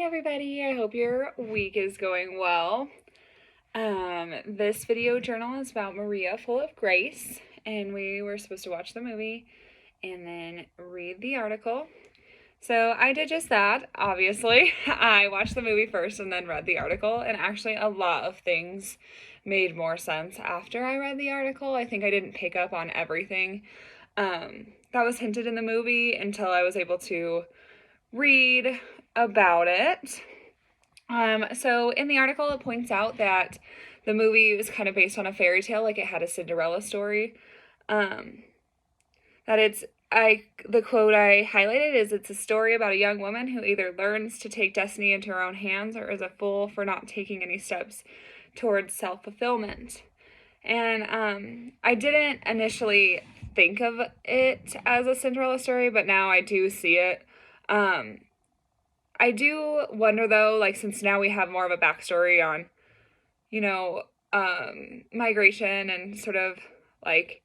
everybody, I hope your week is going well. This video journal is about Maria Full of Grace, and we were supposed to watch the movie and then read the article. So I did just that, obviously. I watched the movie first and then read the article, and actually a lot of things made more sense after I read the article. I think I didn't pick up on everything that was hinted in the movie until I was able to read about it. So in the article, it points out that the movie was kind of based on a fairy tale, like it had a Cinderella story. The quote I highlighted is, "It's a story about a young woman who either learns to take destiny into her own hands or is a fool for not taking any steps towards self-fulfillment." And I didn't initially think of it as a Cinderella story, but now I do see it. I do wonder though, like, since now we have more of a backstory on, migration and sort of like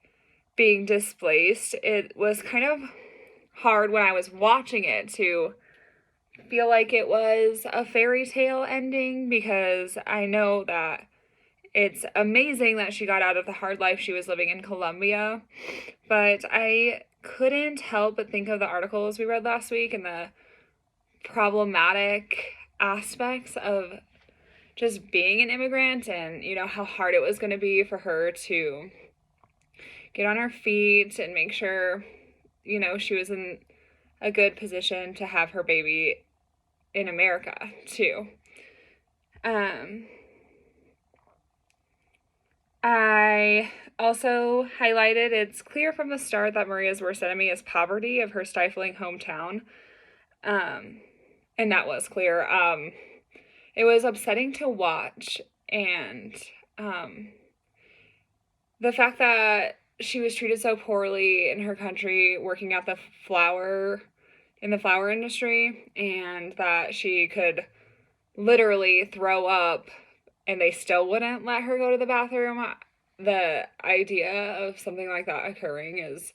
being displaced, it was kind of hard when I was watching it to feel like it was a fairy tale ending, because I know that it's amazing that she got out of the hard life she was living in Colombia, but I couldn't help but think of the articles we read last week and the problematic aspects of just being an immigrant, and how hard it was going to be for her to get on her feet and make sure she was in a good position to have her baby in America too. I also highlighted, it's clear from the start that Maria's worst enemy is poverty of her stifling hometown. And that was clear. It was upsetting to watch, and the fact that she was treated so poorly in her country working at the flower industry, and that she could literally throw up and they still wouldn't let her go to the bathroom. The idea of something like that occurring is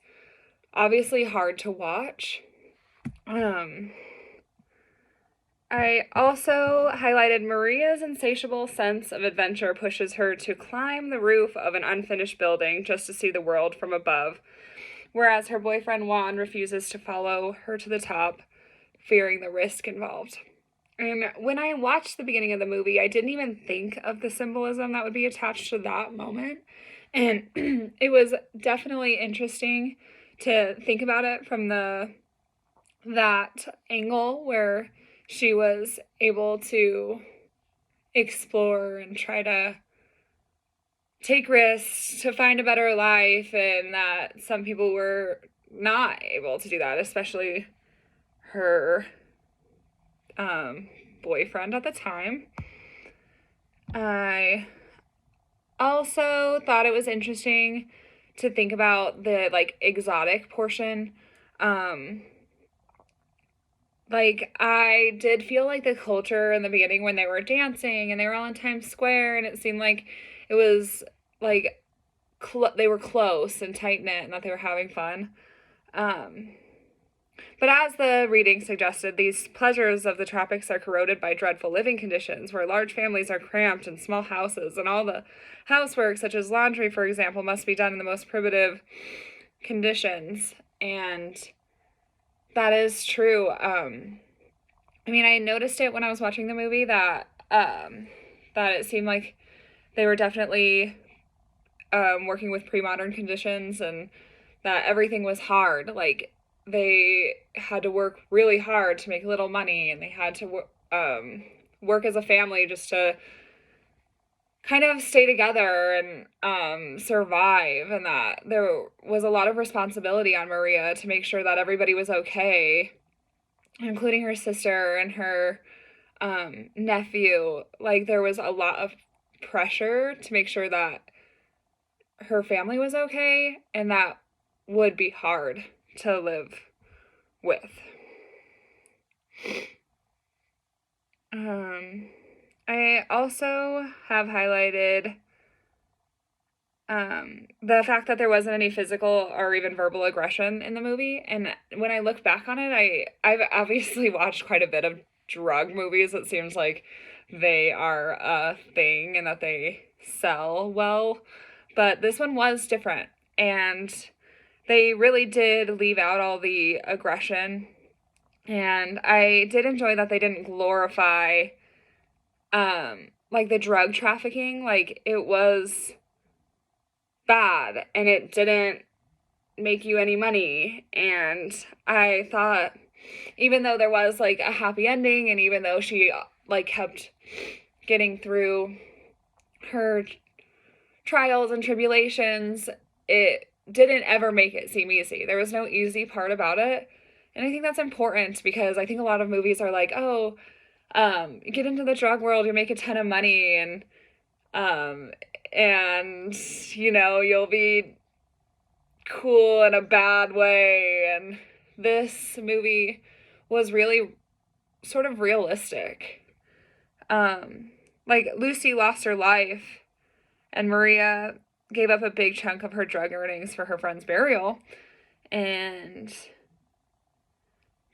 obviously hard to watch. I also highlighted Maria's insatiable sense of adventure pushes her to climb the roof of an unfinished building just to see the world from above, whereas her boyfriend Juan refuses to follow her to the top, fearing the risk involved. And when I watched the beginning of the movie, I didn't even think of the symbolism that would be attached to that moment. And it was definitely interesting to think about it from that angle where she was able to explore and try to take risks to find a better life, and that some people were not able to do that, especially her boyfriend at the time. I also thought it was interesting to think about the exotic portion. I did feel like the culture in the beginning when they were dancing and they were all in Times Square, and it seemed like it was they were close and tight-knit and that they were having fun. But as the reading suggested, these pleasures of the tropics are corroded by dreadful living conditions, where large families are cramped in small houses, and all the housework, such as laundry, for example, must be done in the most primitive conditions. And that is true. I noticed it when I was watching the movie that it seemed like they were definitely working with pre-modern conditions, and that everything was hard. Like, they had to work really hard to make little money, and they had to work as a family just to kind of stay together and survive, and that there was a lot of responsibility on Maria to make sure that everybody was okay, including her sister and her nephew. There was a lot of pressure to make sure that her family was okay, and that would be hard to live with. I also have highlighted the fact that there wasn't any physical or even verbal aggression in the movie. And when I look back on it, I've obviously watched quite a bit of drug movies, it seems like they are a thing and that they sell well. But this one was different. And they really did leave out all the aggression. And I did enjoy that they didn't glorify like the drug trafficking. Like, it was bad and it didn't make you any money. And I thought, even though there was like a happy ending, and even though she like kept getting through her trials and tribulations, it didn't ever make it seem easy. There was no easy part about it. And I think that's important, because I think a lot of movies are like, oh, get into the drug world, you make a ton of money, and you know, you'll be cool in a bad way. And this movie was really sort of realistic. Like, Lucy lost her life, and Maria gave up a big chunk of her drug earnings for her friend's burial. And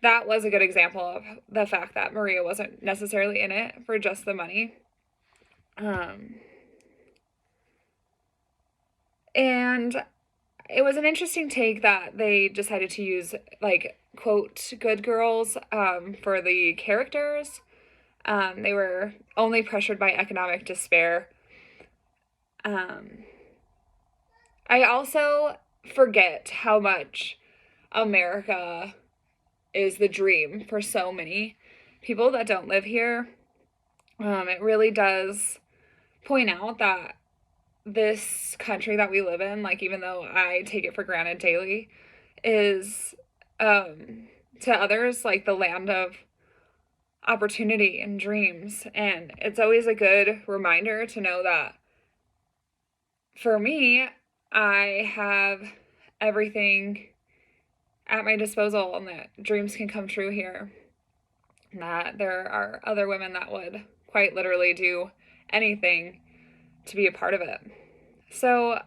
that was a good example of the fact that Maria wasn't necessarily in it for just the money. And it was an interesting take that they decided to use, like, quote, good girls for the characters. They were only pressured by economic despair. I also forget how much America is the dream for so many people that don't live here. It really does point out that this country that we live in, like, even though I take it for granted daily, is to others like the land of opportunity and dreams. And it's always a good reminder to know that for me, I have everything at my disposal, and that dreams can come true here. And that there are other women that would quite literally do anything to be a part of it. So,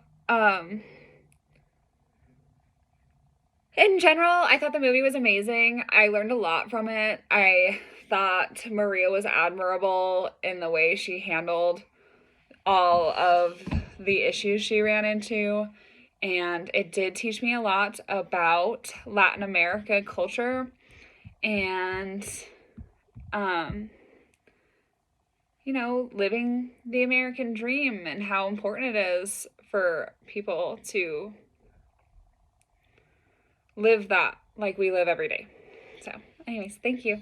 in general, I thought the movie was amazing. I learned a lot from it. I thought Maria was admirable in the way she handled all of the issues she ran into. And it did teach me a lot about Latin America culture and, you know, living the American dream, and how important it is for people to live that like we live every day. So, anyways, thank you.